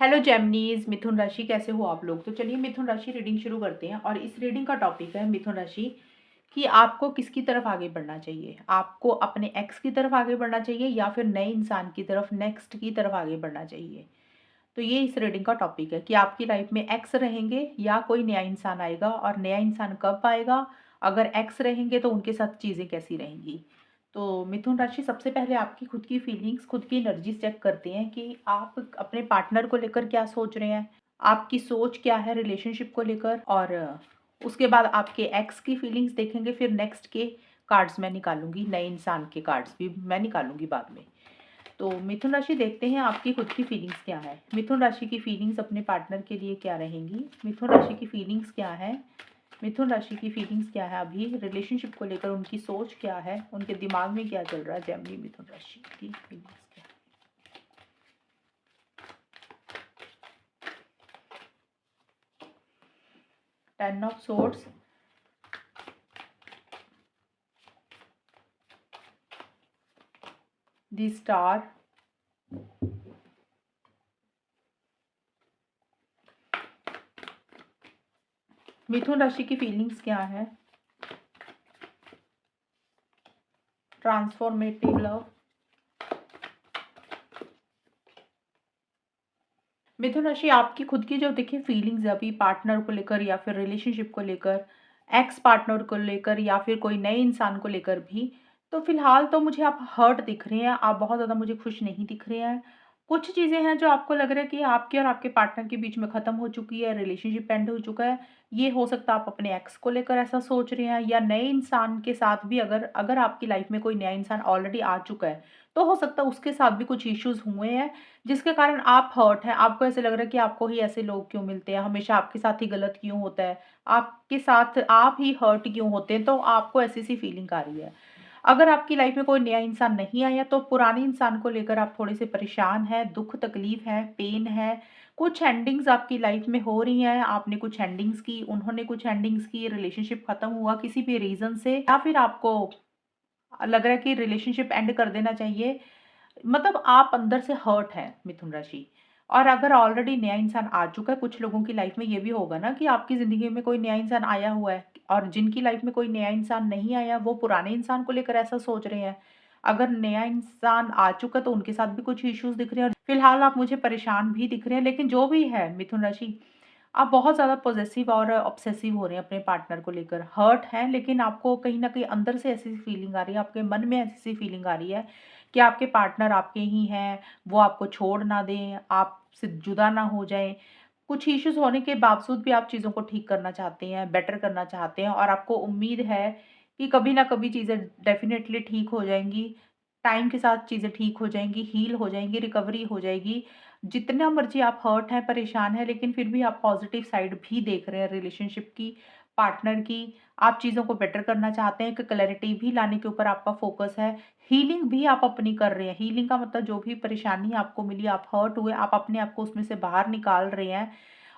Hello जेमिनीज, मिथुन राशि कैसे हो आप लोग। तो चलिए मिथुन राशि रीडिंग शुरू करते हैं। और इस रीडिंग का टॉपिक है मिथुन राशि कि आपको किसकी तरफ आगे बढ़ना चाहिए। आपको अपने एक्स की तरफ आगे बढ़ना चाहिए या फिर नए इंसान की तरफ, नेक्स्ट की तरफ आगे बढ़ना चाहिए। तो ये इस रीडिंग का टॉपिक है कि आपकी लाइफ में एक्स रहेंगे या कोई नया इंसान आएगा, और नया इंसान कब आएगा। अगर एक्स रहेंगे तो उनके साथ चीज़ें कैसी रहेंगी। तो मिथुन राशि, सबसे पहले आपकी खुद की फीलिंग्स, खुद की एनर्जी चेक करते हैं कि आप अपने पार्टनर को लेकर क्या सोच रहे हैं, आपकी सोच क्या है रिलेशनशिप को लेकर। और उसके बाद आपके एक्स की फीलिंग्स देखेंगे। फिर नेक्स्ट के कार्ड्स मैं निकालूंगी, नए इंसान के कार्ड्स भी मैं निकालूंगी बाद में। तो मिथुन राशि, देखते हैं आपकी खुद की फीलिंग्स क्या है। मिथुन राशि की फीलिंग्स अपने पार्टनर के लिए क्या रहेंगी। मिथुन राशि की फीलिंग्स क्या है। मिथुन राशि की फीलिंग्स क्या है अभी रिलेशनशिप को लेकर, उनकी सोच क्या है, उनके दिमाग में क्या चल रहा है। जेमिनी मिथुन राशि की फीलिंग्स क्या है। 10 ऑफ सोर्ड्स, द स्टार, मिथुन राशि की फीलिंग्स क्या है। ट्रांसफॉर्मेटिव लव, मिथुन राशि आपकी खुद की जो देखिए फीलिंग्स है अभी पार्टनर को लेकर या फिर रिलेशनशिप को लेकर, एक्स पार्टनर को लेकर या फिर कोई नए इंसान को लेकर भी। तो फिलहाल तो मुझे आप हर्ट दिख रहे हैं, आप बहुत ज़्यादा मुझे खुश नहीं दिख रहे हैं। कुछ चीज़ें हैं जो आपको लग रहा है कि आपके और आपके पार्टनर के बीच में ख़त्म हो चुकी है, रिलेशनशिप एंड हो चुका है। ये हो सकता है आप अपने एक्स को लेकर ऐसा सोच रहे हैं, या नए इंसान के साथ भी अगर अगर आपकी लाइफ में कोई नया इंसान ऑलरेडी आ चुका है तो हो सकता है उसके साथ भी कुछ इश्यूज हुए हैं जिसके कारण आप हर्ट हैं। आपको ऐसे लग रहा है कि आपको ही ऐसे लोग क्यों मिलते हैं, हमेशा आपके साथ ही गलत क्यों होता है, आपके साथ आप ही हर्ट क्यों होते हैं। तो आपको ऐसी सी फीलिंग आ रही है। अगर आपकी लाइफ में कोई नया इंसान नहीं आया तो पुराने इंसान को लेकर आप थोड़े से परेशान हैं, दुख तकलीफ है, पेन है। कुछ एंडिंग्स आपकी लाइफ में हो रही हैं, आपने कुछ एंडिंग्स की, उन्होंने कुछ एंडिंग्स की, रिलेशनशिप खत्म हुआ किसी भी रीजन से, या फिर आपको लग रहा है कि रिलेशनशिप एंड कर देना चाहिए। मतलब आप अंदर से हर्ट है मिथुन राशि। और अगर ऑलरेडी नया इंसान आ चुका है, कुछ लोगों की लाइफ में ये भी होगा ना कि आपकी ज़िंदगी में कोई नया इंसान आया हुआ है, और जिनकी लाइफ में कोई नया इंसान नहीं आया वो पुराने इंसान को लेकर ऐसा सोच रहे हैं। अगर नया इंसान आ चुका है तो उनके साथ भी कुछ इश्यूज दिख रहे हैं, और फिलहाल आप मुझे परेशान भी दिख रहे हैं। लेकिन जो भी है मिथुन राशि, आप बहुत ज़्यादा पॉसेसिव और ऑब्सेसिव हो रहे हैं अपने पार्टनर को लेकर, हर्ट हैं। लेकिन आपको कहीं न कहीं अंदर से ऐसी फीलिंग आ रही है, आपके मन में ऐसी सी फीलिंग आ रही है कि आपके पार्टनर आपके ही हैं, वो आपको छोड़ ना दें, आपसे जुदा ना हो जाएँ। कुछ इश्यूज़ होने के बावजूद भी आप चीज़ों को ठीक करना चाहते हैं, बेटर करना चाहते हैं, और आपको उम्मीद है कि कभी ना कभी चीज़ें डेफ़िनेटली ठीक हो जाएँगी। टाइम के साथ चीज़ें ठीक हो जाएँगी, हील हो जाएँगी, रिकवरी हो जाएगी। जितना मर्ज़ी आप हर्ट हैं, परेशान हैं, लेकिन फिर भी आप पॉज़िटिव साइड भी देख रहे हैं रिलेशनशिप की, पार्टनर की। आप चीज़ों को बेटर करना चाहते हैं, एक क्लैरिटी भी लाने के ऊपर आपका फ़ोकस है। हीलिंग भी आप अपनी कर रहे हैं। हीलिंग का मतलब जो भी परेशानी आपको मिली, आप हर्ट हुए, आप अपने आप को उसमें से बाहर निकाल रहे हैं,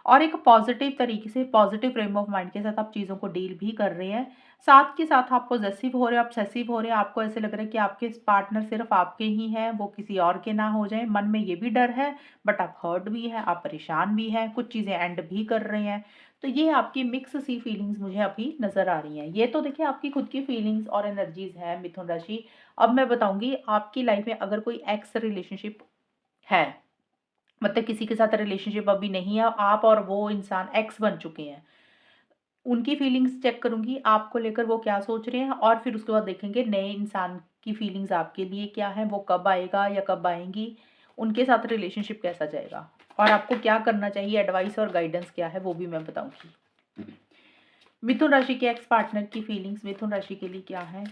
और एक पॉजिटिव तरीके से, पॉजिटिव फ्रेम ऑफ माइंड के साथ आप चीज़ों को डील भी कर रहे हैं। साथ के साथ आप पॉजेसिव हो रहे हैं, ऑब्सेसिव हो रहे हैं। आपको ऐसे लग रहा है कि आपके पार्टनर सिर्फ आपके ही हैं, वो किसी और के ना हो जाएँ। मन में ये भी डर है, बट आप हर्ट भी हैं, आप परेशान भी हैं, कुछ चीज़ें एंड भी कर रहे हैं। तो ये आपकी मिक्स सी फीलिंग्स मुझे अभी नज़र आ रही हैं। ये तो देखिए आपकी खुद की फीलिंग्स और एनर्जीज़ हैं मिथुन राशि। अब मैं बताऊँगी आपकी लाइफ में अगर कोई एक्स रिलेशनशिप है, मतलब किसी के साथ रिलेशनशिप अभी नहीं है, आप और वो इंसान एक्स बन चुके हैं, उनकी फीलिंग्स चेक करूँगी आपको लेकर, वो क्या सोच रहे हैं। और फिर उसके बाद देखेंगे नए इंसान की फीलिंग्स आपके लिए क्या है, वो कब आएगा या कब आएँगी, उनके साथ रिलेशनशिप कैसा जाएगा, और आपको क्या करना चाहिए, एडवाइस और गाइडेंस क्या है वो भी मैं बताऊँगी। मिथुन राशि के एक्स पार्टनर की फीलिंग्स मिथुन राशि के लिए क्या है।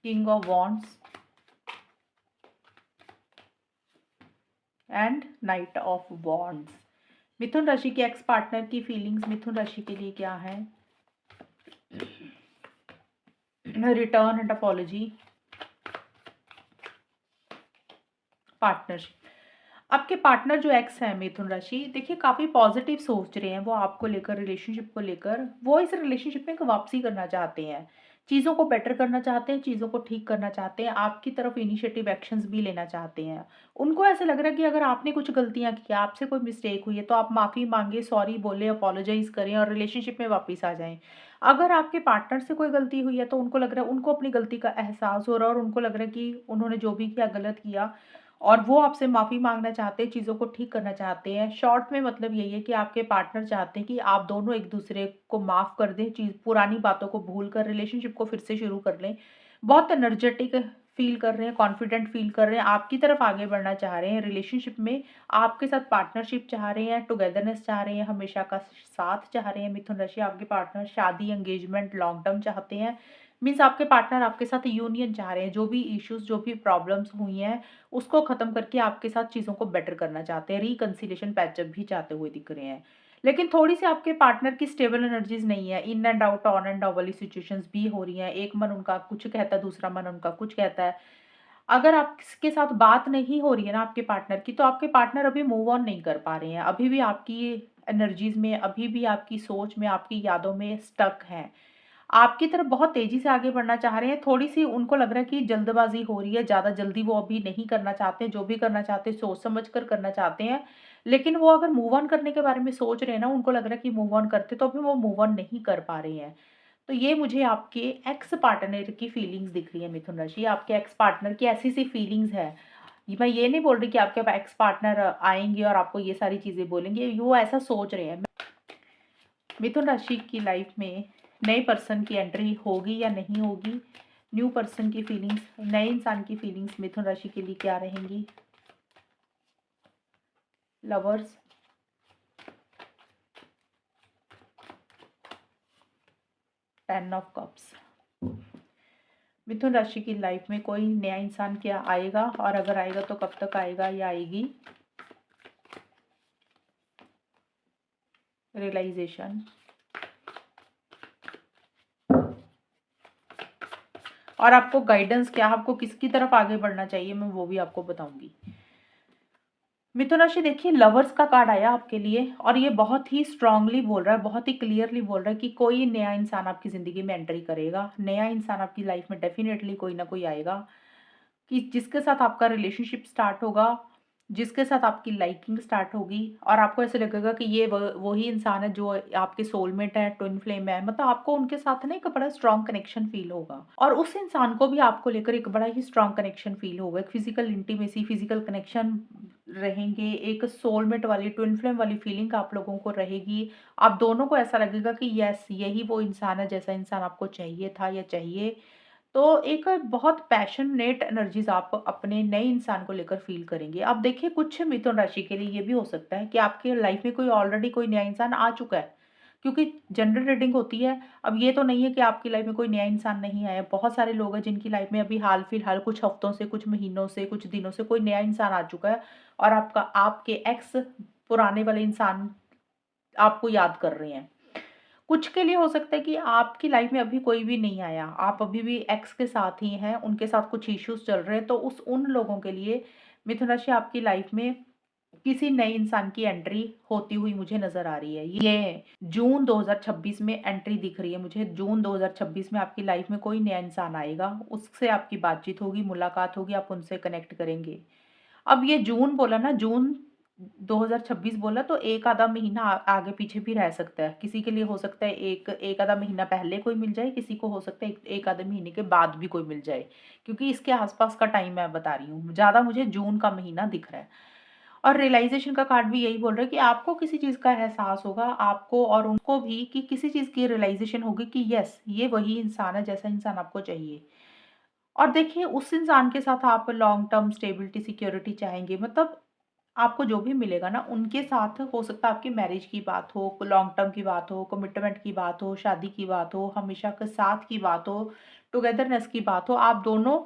King of wands and knight of wands. Mithun राशि के एक्स पार्टनर की फीलिंग्स मिथुन राशि के लिए क्या है। Return and apology, partnership. आपके पार्टनर जो एक्स है मिथुन राशि, देखिए काफ़ी पॉजिटिव सोच रहे हैं वो आपको लेकर, रिलेशनशिप को लेकर। वो इस रिलेशनशिप में एक वापसी करना चाहते हैं, चीज़ों को बेटर करना चाहते हैं, चीज़ों को ठीक करना चाहते हैं, आपकी तरफ इनिशिएटिव एक्शंस भी लेना चाहते हैं। उनको ऐसा लग रहा है कि अगर आपने कुछ गलतियाँ की, आपसे कोई मिस्टेक हुई है, तो आप माफ़ी माँगे, सॉरी बोलें, अपोलोजाइज़ करें और रिलेशनशिप में वापस आ जाएँ। अगर आपके पार्टनर से कोई गलती हुई है, तो उनको लग रहा है उनको अपनी गलती का एहसास हो रहा है और उनको लग रहा है कि उन्होंने जो भी किया गलत किया और वो आपसे माफ़ी माँगना चाहते हैं, चीज़ों को ठीक करना चाहते हैं। शॉर्ट में मतलब यही है कि आपके पार्टनर चाहते हैं कि आप दोनों एक-दूसरे को माफ़ कर दें, चीज़ पुरानी बातों को भूल कर रिलेशनशिप को फिर से शुरू कर लें। बहुत एनर्जेटिक फ़ील कर रहे हैं, कॉन्फिडेंट फ़ील कर रहे हैं, आपकी तरफ आगे बढ़ना चाह रहे हैं रिलेशनशिप में, आपके साथ पार्टनरशिप चाह रहे हैं, टुगेदरनेस चाह रहे हैं, हमेशा का साथ चाह रहे हैं। मिथुन राशि आपके पार्टनर शादी, एंगेजमेंट, लॉन्ग टर्म चाहते हैं। मीन्स आपके पार्टनर आपके साथ यूनियन चाह रहे हैं, जो भी इश्यूज़, जो भी प्रॉब्लम्स हुई हैं, उसको ख़त्म करके आपके साथ चीज़ों को बेटर करना चाहते हैं, रिकंसिलिएशन पैचअप भी चाहते हुए दिख रहे हैं। लेकिन थोड़ी-सी आपके पार्टनर की स्टेबल एनर्जीज़ नहीं है, in and out, on end of वाली सिचुएशंस भी हो रही हैं। एक मन उनका कुछ कहता है, दूसरा मन उनका कुछ कहता है। अगर आपके साथ बात नहीं हो रही है ना आपके पार्टनर की, तो आपके पार्टनर अभी मूव ऑन नहीं कर पा रहे हैं। अभी भी आपकी एनर्जीज़ में, अभी भी आपकी सोच में, आपकी यादों में स्टक हैं। आपकी तरफ बहुत तेज़ी से आगे बढ़ना चाह रहे हैं, थोड़ी-सी उनको लग रहा है कि जल्दबाज़ी हो रही है, ज़्यादा जल्दी वो अभी नहीं करना चाहते, जो भी करना चाहते हैं सोच-समझ कर करना चाहते हैं। लेकिन वो अगर मूव ऑन करने के बारे में सोच रहे हैं ना, उनको लग रहा है कि मूव ऑन करते तो अभी वो मूव ऑन नहीं कर पा रहे हैं। तो ये मुझे आपके एक्स पार्टनर की फीलिंग्स दिख रही है मिथुन राशि, आपके एक्स पार्टनर की ऐसी-सी फीलिंग्स है। मैं ये नहीं बोल रही कि आपके एक्स पार्टनर आएँगे और आपको ये सारी चीज़ें बोलेंगे, वो ऐसा सोच रहे हैं। मिथुन राशि की लाइफ में नए पर्सन की एंट्री होगी या नहीं होगी? न्यू पर्सन की फीलिंग्स, नए इंसान की फीलिंग्स मिथुन राशि के लिए क्या रहेंगी? Lovers, 10 of cups. मिथुन राशि की लाइफ में कोई नया इंसान क्या आएगा और अगर आएगा तो कब तक आएगा या आएगी? रियलाइजेशन। और आपको गाइडेंस क्या, आपको किसकी तरफ आगे बढ़ना चाहिए, मैं वो भी आपको बताऊंगी। मिथुन राशि देखिए, लवर्स का कार्ड आया आपके लिए और ये बहुत ही स्ट्रांगली बोल रहा है, बहुत ही क्लियरली बोल रहा है कि कोई नया इंसान आपकी ज़िंदगी में एंट्री करेगा। नया इंसान आपकी लाइफ में डेफिनेटली कोई ना कोई आएगा कि जिसके साथ आपका रिलेशनशिप स्टार्ट होगा, जिसके साथ आपकी लाइकिंग स्टार्ट होगी और आपको ऐसे लगेगा कि ये वही इंसान है जो आपके सोलमेट है, ट्विन फ्लेम है। मतलब आपको उनके साथ ना एक बड़ा स्ट्रॉन्ग कनेक्शन फ़ील होगा और उस इंसान को भी आपको लेकर एक बड़ा ही स्ट्रॉन्ग कनेक्शन फ़ील होगा। एक फिज़िकल इंटीमेसी, फिज़िकल कनेक्शन रहेंगे, एक सोलमेट वाली, ट्विन फ्लेम वाली फीलिंग आप लोगों को रहेगी। आप दोनों को ऐसा लगेगा कि येस, यही वो इंसान है जैसा इंसान आपको चाहिए था या चाहिए। तो एक बहुत पैशनेट एनर्जीज़ आप अपने नए इंसान को लेकर फ़ील करेंगे। अब देखिए, कुछ मिथुन राशि के लिए ये भी हो सकता है कि आपके लाइफ़ में कोई ऑलरेडी कोई नया इंसान आ चुका है, क्योंकि जनरल रीडिंग होती है। अब ये तो नहीं है कि आपकी लाइफ़ में कोई नया इंसान नहीं आया। बहुत सारे लोग हैं जिनकी लाइफ़ में अभी हाल-फिलहाल कुछ हफ्तों से, कुछ महीनों से, कुछ दिनों से कोई नया इंसान आ चुका है और आपके एक्स पुराने वाले इंसान आपको याद कर रहे हैं। कुछ के लिए हो सकता है कि आपकी लाइफ में अभी कोई भी नहीं आया, आप अभी भी एक्स के साथ ही हैं, उनके साथ कुछ इश्यूज़ चल रहे हैं, तो उन लोगों के लिए मिथुन राशि आपकी लाइफ में किसी नए इंसान की एंट्री होती हुई मुझे नज़र आ रही है। ये जून 2026 में एंट्री दिख रही है मुझे। जून 2026 में आपकी लाइफ में कोई नया इंसान आएगा, उससे आपकी बातचीत होगी, मुलाकात होगी, आप उनसे कनेक्ट करेंगे। अब ये जून बोला ना, जून 2026 बोला तो एक आधा महीना आगे पीछे भी रह सकता है। किसी के लिए हो सकता है एक आधा महीना पहले कोई मिल जाए, किसी को हो सकता है एक आधे महीने के बाद भी कोई मिल जाए। क्योंकि इसके आस-पास का टाइम मैं बता रही हूँ। ज़्यादा मुझे जून का महीना दिख रहा है। और रियलाइज़ेशन का कार्ड भी यही बोल रहा है कि आपको किसी चीज़ का एहसास होगा, आपको और उनको भी, कि किसी चीज़ की रियलाइज़ेशन होगी कि येस, ये वही इंसान है जैसा इंसान आपको चाहिए। और देखिए, उस इंसान के साथ आप लॉन्ग टर्म स्टेबिलिटी, सिक्योरिटी चाहेंगे। मतलब आपको जो भी मिलेगा ना, उनके साथ हो सकता है आपकी मैरिज की बात हो, लॉन्ग टर्म की बात हो, कमिटमेंट की बात हो, शादी की बात हो, हमेशा के साथ की बात हो, टुगेदरनेस की बात हो। आप दोनों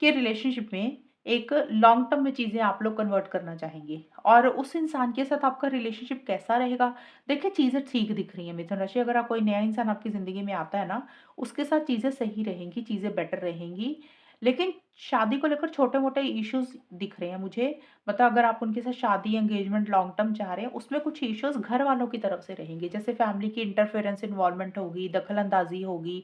के रिलेशनशिप में एक लॉन्ग टर्म में चीज़ें आप लोग कन्वर्ट करना चाहेंगे और उस इंसान के साथ आपका रिलेशनशिप कैसा रहेगा? देखिए, चीज़ें ठीक दिख रही हैं मिथुन राशि। अगर आप कोई नया इंसान आपकी ज़िंदगी में आता है ना, उसके साथ चीज़ें सही रहेंगी, चीज़ें बेटर रहेंगी। लेकिन शादी को लेकर छोटे-मोटे इश्यूज़ दिख रहे हैं मुझे। मतलब अगर आप उनके साथ शादी, एंगेजमेंट, लॉन्ग टर्म चाह रहे हैं, उसमें कुछ इश्यूज़ घर वालों की तरफ से रहेंगे। जैसे फैमिली की इंटरफेरेंस, इन्वॉल्वमेंट होगी, दखल-अंदाज़ी होगी।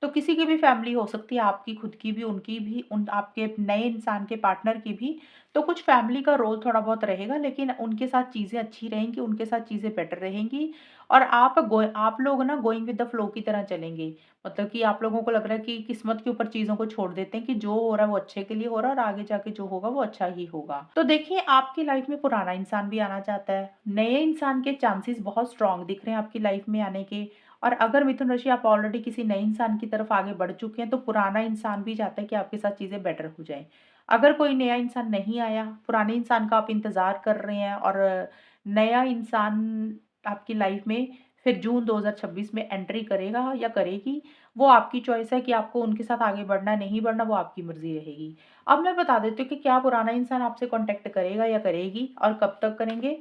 तो किसी की भी फैमिली हो सकती है, आपकी खुद की भी, उनकी भी, उन आपके नए इंसान के पार्टनर की भी। तो कुछ फैमिली का रोल थोड़ा बहुत रहेगा, लेकिन उनके साथ चीज़ें अच्छी रहेंगी, उनके साथ चीज़ें बेटर रहेंगी और आप लोग ना गोइंग विद द फ्लो की तरह चलेंगे। मतलब कि आप लोगों को लग रहा है कि किस्मत के ऊपर चीज़ों को छोड़ देते हैं कि जो हो रहा है वो अच्छे के लिए हो रहा है और आगे जाके जो होगा वो अच्छा ही होगा। तो देखिए, आपकी लाइफ में पुराना इंसान भी आना चाहता है, नए इंसान के चांसेस बहुत स्ट्रॉन्ग दिख रहे हैं आपकी लाइफ में आने के। और अगर मिथुन राशि आप ऑलरेडी किसी नए इंसान की तरफ आगे बढ़ चुके हैं, तो पुराना इंसान भी चाहता है कि आपके साथ चीज़ें बेटर हो जाएँ। अगर कोई नया इंसान नहीं आया, पुराने इंसान का आप इंतज़ार कर रहे हैं और नया इंसान आपकी लाइफ में फिर जून 2026 में एंट्री करेगा या करेगी, वो आपकी चॉइस है कि आपको उनके साथ आगे बढ़ना है, नहीं बढ़ना, वो आपकी मर्ज़ी रहेगी। अब मैं बता देती हूँ कि क्या पुराना इंसान आपसे कॉन्टैक्ट करेगा या करेगी और कब तक करेंगे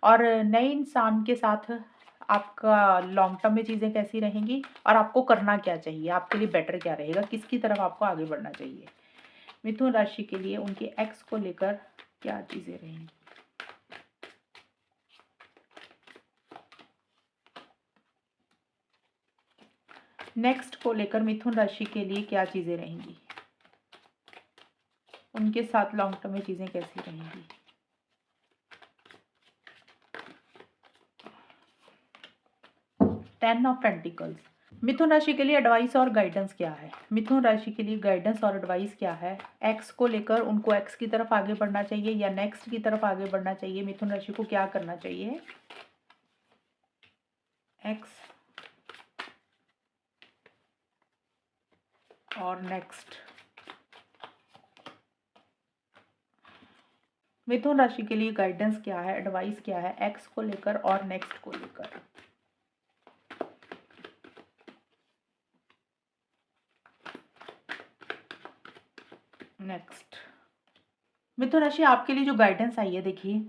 और नए इंसान के साथ आपका लॉन्ग टर्म में चीज़ें कैसी रहेंगी और आपको करना क्या चाहिए, आपके लिए बेटर क्या रहेगा, किसकी तरफ आपको आगे बढ़ना चाहिए। मिथुन राशि के लिए उनके एक्स को लेकर क्या चीज़ें रहेंगी। नेक्स्ट को लेकर मिथुन राशि के लिए क्या चीज़ें रहेंगी, उनके साथ लॉन्ग टर्म में चीज़ें कैसी रहेंगी। 10 ऑफ पेंटिकल्स। मिथुन राशि के लिए एडवाइस और गाइडेंस क्या है? मिथुन राशि के लिए गाइडेंस और एडवाइस क्या है? एक्स को लेकर उनको एक्स की तरफ आगे बढ़ना चाहिए या नेक्स्ट की तरफ आगे बढ़ना चाहिए? मिथुन राशि को क्या करना चाहिए? एक्स और नेक्स्ट। मिथुन राशि के लिए गाइडेंस क्या है, एडवाइस क्या है एक्स को लेकर और नेक्स्ट को लेकर? नेक्स्ट। मिथुन राशि आपके लिए जो गाइडेंस आई है, देखिए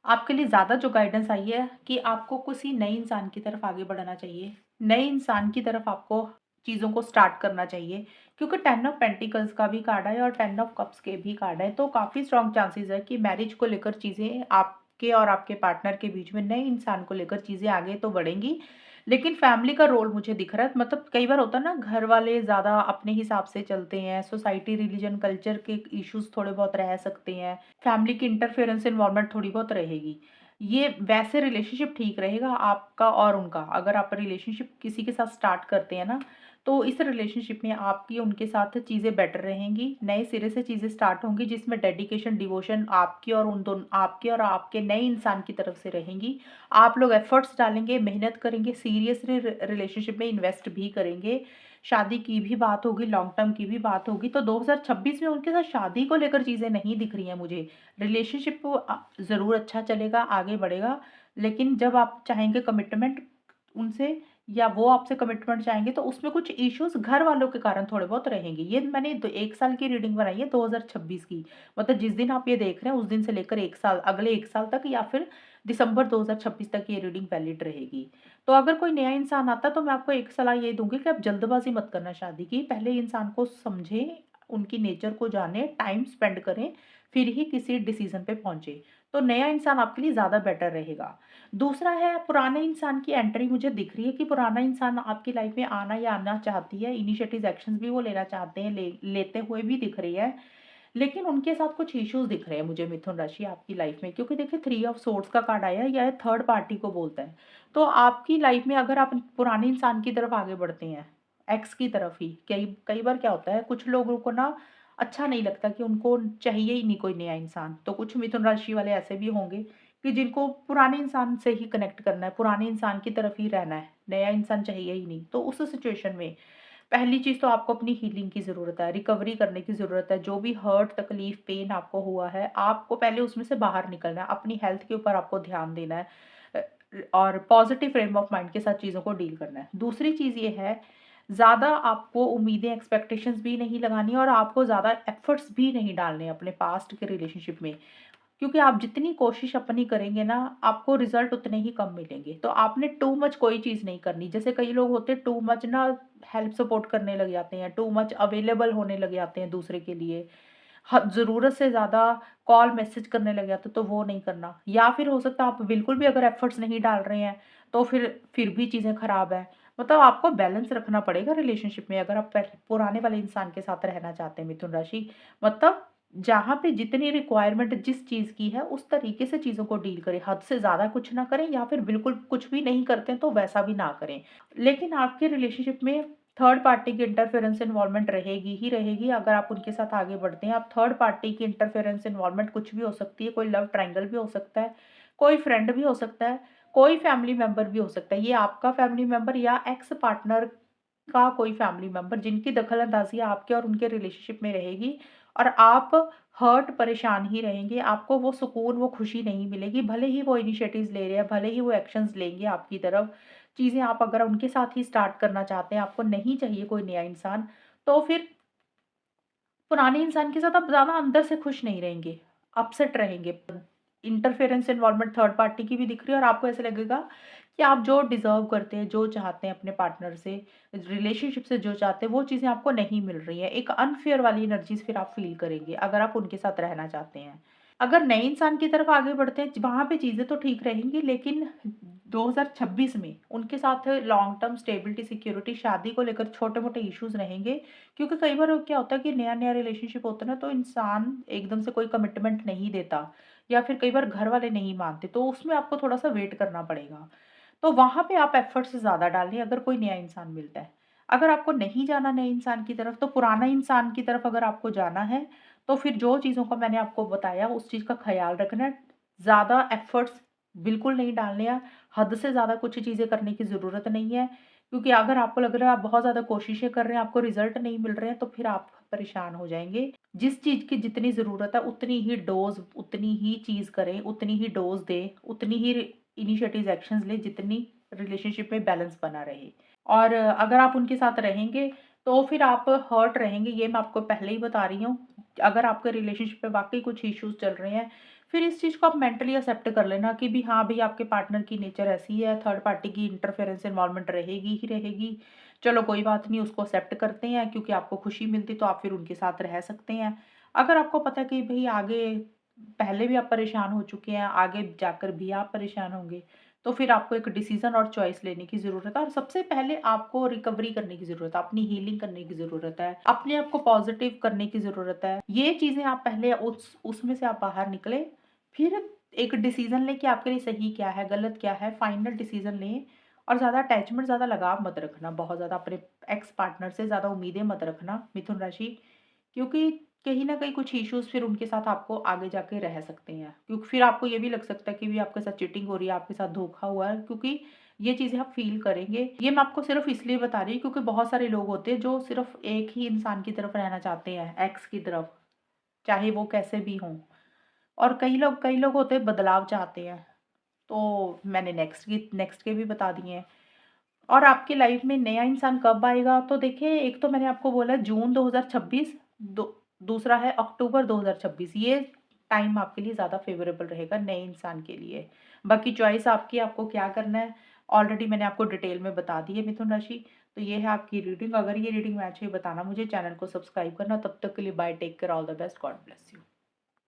आपके लिए ज़्यादा जो गाइडेंस आई है कि आपको किसी नए इंसान की तरफ आगे बढ़ना चाहिए, नए इंसान की तरफ आपको चीज़ों को स्टार्ट करना चाहिए, क्योंकि 10 ऑफ पेंटिकल्स का भी कार्ड है और 10 ऑफ कप्स के भी कार्ड है, तो काफ़ी स्ट्रॉन्ग चांसेस है कि मैरिज को लेकर चीज़ें आपके और आपके पार्टनर के बीच में नए इंसान को लेकर चीज़ें आगे तो बढ़ेंगी। लेकिन फैमिली का रोल मुझे दिख रहा है, मतलब कई बार होता है ना, घर वाले ज़्यादा अपने हिसाब से चलते हैं, सोसाइटी, रिलीजन, कल्चर के इश्यूज़ थोड़े बहुत रह सकते हैं, फैमिली की इंटरफेरेंस इन्वॉल्वमेंट थोड़ी बहुत रहेगी। ये वैसे रिलेशनशिप ठीक रहेगा आपका और उनका, अगर आप रिलेशनशिप किसी के साथ स्टार्ट करते हैं ना, तो इस रिलेशनशिप में आपकी उनके साथ चीज़ें बेटर रहेंगी, नए सिरे से चीज़ें स्टार्ट होंगी जिसमें डेडिकेशन, डिवोशन आपकी और आपके नए इंसान की तरफ से रहेंगी। आप लोग एफर्ट्स डालेंगे, मेहनत करेंगे, सीरियसली रिलेशनशिप में इन्वेस्ट भी करेंगे, शादी की भी बात होगी, लॉन्ग टर्म की भी बात होगी। तो 2026 में उनके साथ शादी को लेकर चीज़ें नहीं दिख रही हैं मुझे। रिलेशनशिप ज़रूर अच्छा चलेगा, आगे बढ़ेगा, लेकिन जब आप चाहेंगे कमिटमेंट उनसे या वो आपसे कमिटमेंट चाहेंगे, तो उसमें कुछ इश्यूज़ घर वालों के कारण थोड़े बहुत रहेंगे। ये मैंने 1 साल की रीडिंग बनाई है, 2026 की। मतलब जिस दिन आप ये देख रहे हैं उस दिन से लेकर 1 साल, अगले 1 साल तक या फिर दिसंबर 2026 तक ये रीडिंग वैलिड रहेगी। तो अगर कोई नया इंसान आता है, तो मैं आपको एक सलाह ये दूँगी कि आप जल्दबाज़ी मत करना शादी की। पहले इंसान को समझें, उनकी नेचर को जानें, टाइम स्पेंड करें, फिर ही किसी डिसीज़न पे पहुँचे। तो नया इंसान आपके लिए ज़्यादा बेटर रहेगा। दूसरा है, पुराने इंसान की एंट्री मुझे दिख रही है कि पुराना इंसान आपकी लाइफ में आना या आना चाहती है, इनिशिएटिव एक्शंस भी वो लेना चाहते हैं, लेते हुए भी दिख रही है। लेकिन उनके साथ कुछ इश्यूज़ दिख रहे हैं मुझे मिथुन राशि आपकी लाइफ में, क्योंकि देखिए 3 ऑफ सोर्ड्स का कार्ड आया है, यह थर्ड पार्टी को बोलता है। तो आपकी लाइफ में अगर आप पुराने इंसान की तरफ आगे बढ़ते हैं, एक्स की तरफ ही, कई कई बार क्या होता है, कुछ लोगों को ना अच्छा नहीं लगता कि उनको चाहिए ही नहीं कोई नया इंसान। तो कुछ मिथुन राशि वाले ऐसे भी होंगे कि जिनको पुराने इंसान से ही कनेक्ट करना है, पुराने इंसान की तरफ ही रहना है, नया इंसान चाहिए ही नहीं। तो उस सिचुएशन में पहली चीज़ तो आपको अपनी हीलिंग की ज़रूरत है, रिकवरी करने की ज़रूरत है। जो भी हर्ट, तकलीफ़, पेन आपको हुआ है, आपको पहले उसमें से बाहर निकलना है। अपनी हेल्थ के ऊपर आपको ध्यान देना है अ, और पॉज़िटिव फ्रेम ऑफ माइंड के साथ चीज़ों को डील करना है। दूसरी चीज़ ये है, ज़्यादा आपको उम्मीदें, एक्सपेक्टेशंस भी नहीं लगानी और आपको ज़्यादा एफ़र्ट्स भी नहीं डालने अपने पास्ट के रिलेशनशिप में। क्योंकि आप जितनी कोशिश अपनी करेंगे ना, आपको रिज़ल्ट उतने ही कम मिलेंगे। तो आपने टू मच कोई चीज़ नहीं करनी। जैसे कई लोग होते हैं, टू मच ना हेल्प सपोर्ट करने लग जाते हैं, टू मच अवेलेबल होने लग जाते हैं दूसरे के लिए। ज़रूरत से ज़्यादा कॉल, मैसेज करने लग जाते हैं, तो वो नहीं करना। या फिर हो सकता है आप बिल्कुल भी अगर एफर्ट्स नहीं डाल रहे हैं, तो फिर भी चीज़ें ख़राब हैं। मतलब आपको बैलेंस रखना पड़ेगा रिलेशनशिप में अगर आप पुराने वाले इंसान के साथ रहना चाहते हैं मिथुन राशि। मतलब जहाँ पे जितनी रिक्वायरमेंट जिस चीज़ की है उस तरीके से चीज़ों को डील करें। हद से ज़्यादा कुछ ना करें या फिर बिल्कुल कुछ भी नहीं करते हैं तो वैसा भी ना करें। लेकिन आपके रिलेशनशिप में थर्ड पार्टी की इंटरफेरेंस इन्वॉल्वमेंट रहेगी ही रहेगी अगर आप उनके साथ आगे बढ़ते हैं। आप थर्ड पार्टी की इंटरफेरेंस इन्वॉल्वमेंट कुछ भी हो सकती है, कोई लव ट्रायंगल भी हो सकता है, कोई फ्रेंड भी हो सकता है, कोई फैमिली मेंबर भी हो सकता है। ये आपका फैमिली मेंबर या एक्स पार्टनर का कोई फैमिली मेंबर जिनकी दखल-अंदाज़ी आपके और उनके रिलेशनशिप में रहेगी और आप हर्ट परेशान ही रहेंगे। आपको वो सुकून, वो खुशी नहीं मिलेगी। भले ही वो इनिशिएटिव्स ले रहे हैं, भले ही वो एक्शंस लेंगे आपकी तरफ, चीज़ें आप अगर उनके साथ ही स्टार्ट करना चाहते हैं, आपको नहीं चाहिए कोई नया इंसान, तो फिर पुराने इंसान के साथ आप ज़्यादा अंदर से खुश नहीं रहेंगे, अपसेट रहेंगे। इंटरफेरेंस इन्वॉल्वमेंट थर्ड पार्टी की भी दिख रही है और आपको ऐसा लगेगा कि आप जो डिज़र्व करते हैं, जो चाहते हैं अपने पार्टनर से, रिलेशनशिप से जो चाहते हैं, वो चीज़ें आपको नहीं मिल रही हैं। एक अनफेयर वाली एनर्जीज़ फिर आप फ़ील करेंगे, अगर आप उनके साथ रहना चाहते हैं। अगर नए इंसान की तरफ आगे बढ़ते हैं, वहाँ पे चीज़ें तो ठीक रहेंगी, लेकिन 2026 में उनके साथ लॉन्ग टर्म स्टेबिलिटी, सिक्योरिटी, शादी को लेकर छोटे-मोटे इश्यूज़ रहेंगे। क्योंकि कई बार क्या होता है कि नया-नया रिलेशनशिप होता है ना, तो इंसान एकदम से कोई कमिटमेंट नहीं देता या फिर कई बार घर वाले नहीं मानते, तो उसमें आपको थोड़ा-सा वेट करना पड़ेगा। तो वहाँ पे आप एफर्ट्स ज़्यादा डालें अगर कोई नया इंसान मिलता है। अगर आपको नहीं जाना नए इंसान की तरफ, तो पुराना इंसान की तरफ अगर आपको जाना है, तो फिर जो चीज़ों का मैंने आपको बताया, उस चीज़ का ख़्याल रखना है। ज़्यादा एफर्ट्स बिल्कुल नहीं डालने हैं, हद से ज़्यादा कुछ चीज़ें करने की ज़रूरत नहीं है। क्योंकि अगर आपको लग रहा है आप बहुत ज़्यादा कोशिशें कर रहे हैं, आपको रिज़ल्ट नहीं मिल रहे हैं, तो फिर आप परेशान हो जाएँगे। जिस चीज़ की जितनी ज़रूरत है, उतनी ही डोज़, उतनी ही चीज़ करें, उतनी ही डोज़ दें, उतनी ही इनिशिएटिव्स, एक्शंस लें, जितनी रिलेशनशिप में बैलेंस बना रहे। और अगर आप उनके साथ रहेंगे, तो फिर आप हर्ट रहेंगे, ये मैं आपको पहले ही बता रही हूँ। अगर आपके रिलेशनशिप में वाक़ई कुछ इश्यूज़ चल रहे हैं, फिर इस चीज़ को आप मेंटली एक्सेप्ट कर लेना कि भी हाँ, भई आपके पार्टनर की नेचर ऐसी है, थर्ड पार्टी की इंटरफेरेंस इन्वॉल्वमेंट रहेगी ही रहेगी। चलो कोई बात नहीं, उसको एक्सेप्ट करते हैं क्योंकि आपको खुशी मिलती तो आप फिर उनके साथ रह सकते हैं। अगर आपको पता है कि भई आगे पहले भी आप परेशान हो चुके हैं, आगे जाकर भी आप परेशान होंगे, तो फिर आपको एक डिसीज़न और चॉइस लेने की ज़रूरत है और सबसे पहले आपको रिकवरी करने की ज़रूरत है, अपनी हीलिंग करने की ज़रूरत है, अपने आप को पॉज़िटिव करने की ज़रूरत है। ये चीज़ें आप पहले उसमें से आप बाहर निकलें, फिर एक डिसीज़न लें कि आपके लिए सही क्या है, गलत क्या है, फाइनल डिसीज़न लें और ज़्यादा अटैचमेंट, ज़्यादा लगाव मत रखना, बहुत ज़्यादा अपने एक्स पार्टनर से ज़्यादा उम्मीदें मत रखना मिथुन राशि। क्योंकि कहीं न कहीं कुछ इश्यूज़ फिर उनके साथ आपको आगे जाके रह सकते हैं। क्योंकि फिर आपको ये भी लग सकता है कि भी आपके साथ चीटिंग हो रही है, आपके साथ धोखा हुआ है क्योंकि ये चीज़ें आप फ़ील करेंगे। ये मैं आपको सिर्फ़ इसलिए बता रही हूँ क्योंकि बहुत सारे लोग होते हैं जो सिर्फ़ एक ही इंसान की तरफ रहना चाहते हैं, एक्स की तरफ, चाहे वो कैसे भी हों। और कई लोग होते हैं बदलाव चाहते हैं। तो मैंने नेक्स्ट के भी बता दिए हैं। और आपकी लाइफ में नया इंसान कब आएगा? तो देखिए, एक तो मैंने आपको बोला जून 2026, दूसरा है अक्टूबर 2026। ये टाइम आपके लिए ज़्यादा फ़ेवरेबल रहेगा नए इंसान के लिए। बाकी चॉइस आपकी, आपको क्या करना है, ऑलरेडी मैंने आपको डिटेल में बता दी है मिथुन राशि। तो ये है आपकी रीडिंग। अगर ये रीडिंग मैच हुई बताना मुझे, चैनल को सब्सक्राइब करना। तब तक के लिए bye, take care, all the best, God bless you.